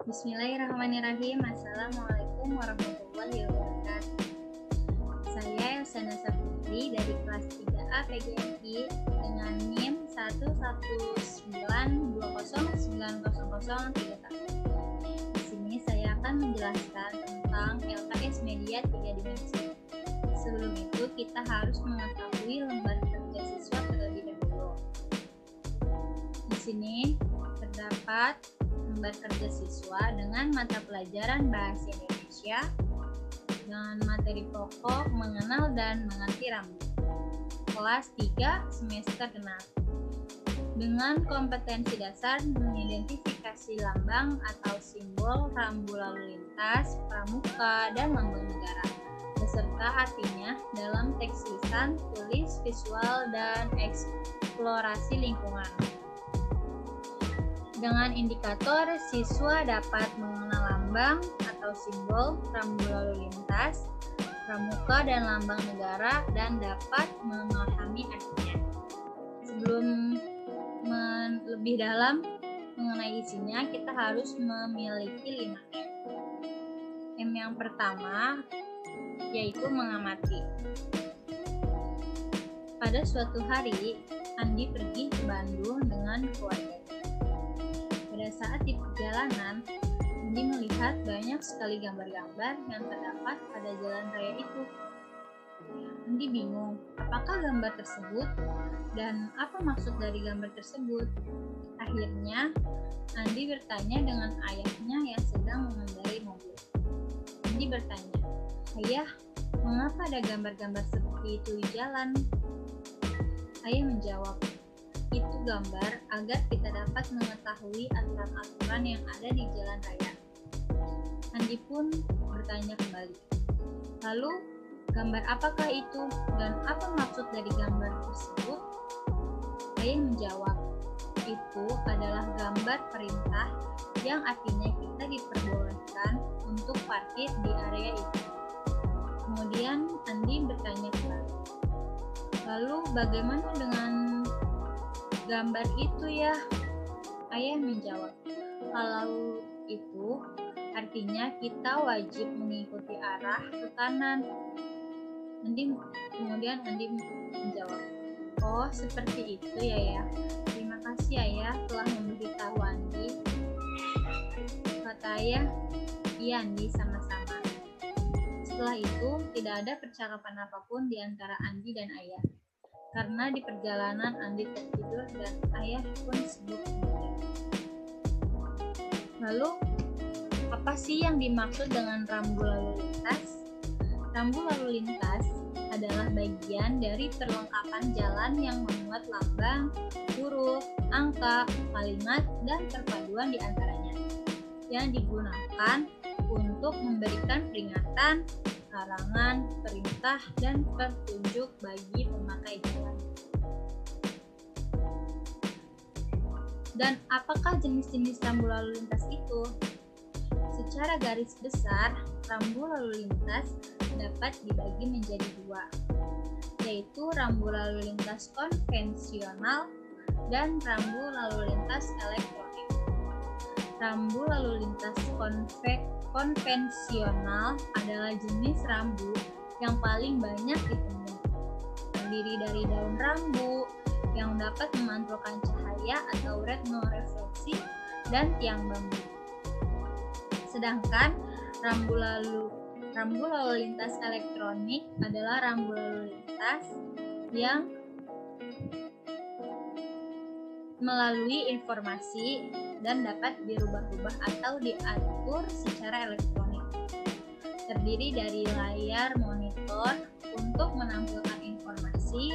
Bismillahirrahmanirrahim. Assalamualaikum warahmatullahi wabarakatuh. Saya Elsana Saputri dari kelas 3A PGMI dengan NIM 11920900031. Di sini saya akan menjelaskan tentang LKS Media 3 Dimensi. Sebelum itu kita harus mengetahui lembar kerja siswa terlebih dahulu. Di sini terdapat lembar kerja siswa dengan mata pelajaran Bahasa Indonesia dengan materi pokok mengenal dan mengerti rambu. Kelas 3 semester 6 dengan kompetensi dasar mengidentifikasi lambang atau simbol rambu lalu lintas, pramuka, dan lambang negara beserta artinya dalam teks lisan, tulis, visual, dan eksplorasi lingkungan. Dengan indikator, siswa dapat mengenal lambang atau simbol rambu lalu lintas, pramuka, dan lambang negara dan dapat memahami artinya. Sebelum lebih dalam mengenai isinya, kita harus memiliki 5M. M yang pertama yaitu mengamati. Pada suatu hari, Andi pergi ke Bandung dengan keluarganya. Pada saat di perjalanan, Andi melihat banyak sekali gambar-gambar yang terdapat pada jalan raya itu. Andi bingung, apakah gambar tersebut dan apa maksud dari gambar tersebut. Akhirnya, Andi bertanya dengan ayahnya yang sedang mengendarai mobil. Andi bertanya, "Ayah, mengapa ada gambar-gambar seperti itu di jalan?" Ayah menjawab, "Itu gambar agar kita dapat mengetahui aturan-aturan yang ada di jalan raya." Andi pun bertanya kembali, "Lalu, gambar apakah itu dan apa maksud dari gambar tersebut?" Ayah menjawab, "Itu adalah gambar perintah yang artinya kita diperbolehkan untuk parkir di area itu." Kemudian Andi bertanya kembali, "Lalu bagaimana dengan gambar itu ya?" Ayah menjawab, "Kalau itu artinya kita wajib mengikuti arah ke kanan." Kemudian Andi menjawab, "Oh, seperti itu ya. Terima kasih Ayah telah memberitahu Andi." Kata Ayah, "Iya Andi, sama-sama." Setelah itu, tidak ada percakapan apapun di antara Andi dan Ayah. Karena di perjalanan Andi tertidur dan Ayah pun sibuk bekerja. Lalu, apa sih yang dimaksud dengan rambu lalu lintas? Rambu lalu lintas adalah bagian dari perlengkapan jalan yang memuat lambang, huruf, angka, kalimat, dan perpaduan di antaranya, yang digunakan untuk memberikan peringatan, larangan, perintah, dan petunjuk bagi pemakai jalan. Dan apakah jenis-jenis rambu lalu lintas itu? Secara garis besar, rambu lalu lintas dapat dibagi menjadi dua, yaitu rambu lalu lintas konvensional dan rambu lalu lintas elektronik. Rambu lalu lintas konvensional adalah jenis rambu yang paling banyak ditemui. Terdiri dari daun rambu yang dapat memantulkan cahaya atau retno-refleksi dan tiang bambu. Sedangkan rambu lalu lintas elektronik adalah rambu lalu lintas yang melalui informasi dan dapat dirubah-rubah atau diatur secara elektronik. Terdiri dari layar monitor untuk menampilkan informasi,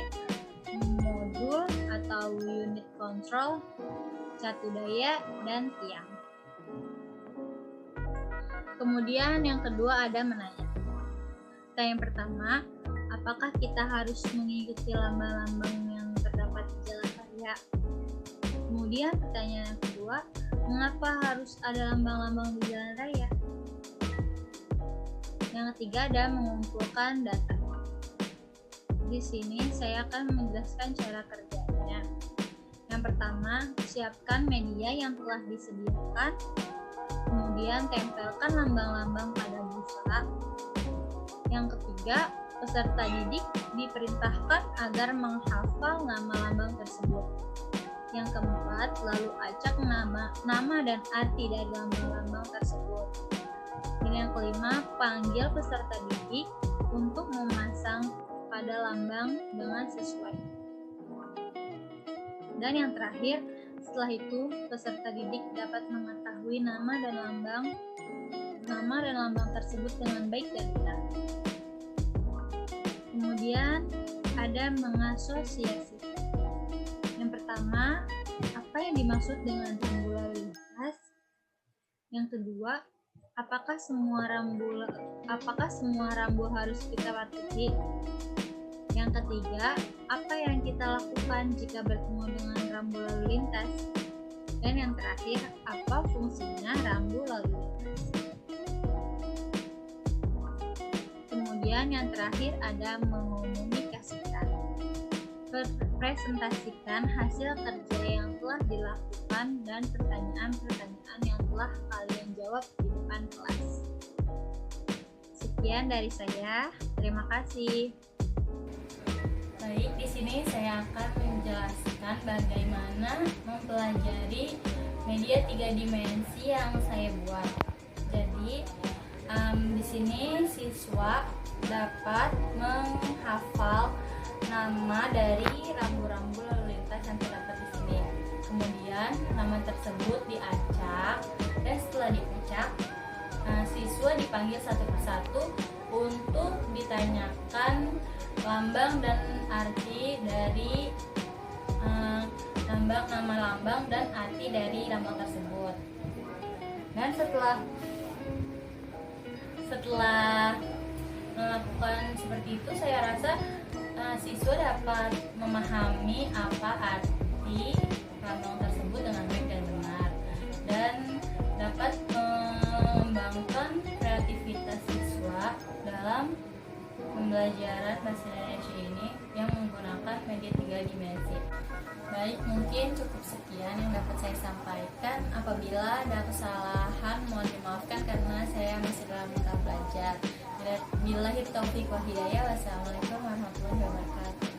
modul atau unit control, catu daya, dan tiang. Kemudian yang kedua ada menanya. Yang pertama, apakah kita harus mengikuti lambang-lambang yang terdapat di jalan raya? Kemudian pertanyaan yang kedua, mengapa harus ada lambang-lambang di jalan raya? Yang ketiga ada mengumpulkan data. Di sini saya akan menjelaskan cara kerjanya. Yang pertama, siapkan media yang telah disediakan. Kemudian Kemudian tempelkan lambang-lambang pada busa. Yang ketiga, peserta didik diperintahkan agar menghafal nama lambang tersebut. Yang keempat, lalu acak nama dan arti dari lambang-lambang tersebut. Dan yang kelima, panggil peserta didik untuk memasang pada lambang dengan sesuai. Dan yang terakhir, setelah itu peserta didik dapat mengetahui nama dan lambang tersebut dengan baik dan benar. Kemudian ada mengasosiasi. Yang pertama, apa yang dimaksud dengan rambu lalu lintas? Yang kedua, apakah semua rambu harus kita patuhi? Yang ketiga, apa yang kita lakukan jika bertemu dengan rambu lalu lintas? Dan yang terakhir, apa fungsinya rambu lalu lintas? Kemudian yang terakhir ada mengomunikasikan. Presentasikan hasil kerja yang telah dilakukan dan pertanyaan-pertanyaan yang telah kalian jawab di depan kelas. Sekian dari saya. Terima kasih. Baik, di sini saya akan menjelaskan bagaimana mempelajari media 3 dimensi yang saya buat. Jadi, di sini siswa dapat menghafal nama dari rambu-rambu lalu lintas yang terdapat di sini. Kemudian nama tersebut diacak, dan setelah diacak, siswa dipanggil satu persatu untuk ditanyakan lambang dan arti dari nama lambang dan arti dari lambang tersebut. Dan setelah melakukan seperti itu, saya rasa siswa dapat memahami apa arti lambang tersebut dengan baik dan benar, dan dapat mengembangkan kreativitas siswa dalam pembelajaran bahasa Indonesia ini yang menggunakan media 3 dimensi. Baik, mungkin cukup sekian yang dapat saya sampaikan. Apabila ada kesalahan, mohon dimaafkan karena saya masih dalam tahap belajar. Billahi taufiq wal hidayah. Wassalamualaikum warahmatullahi wabarakatuh.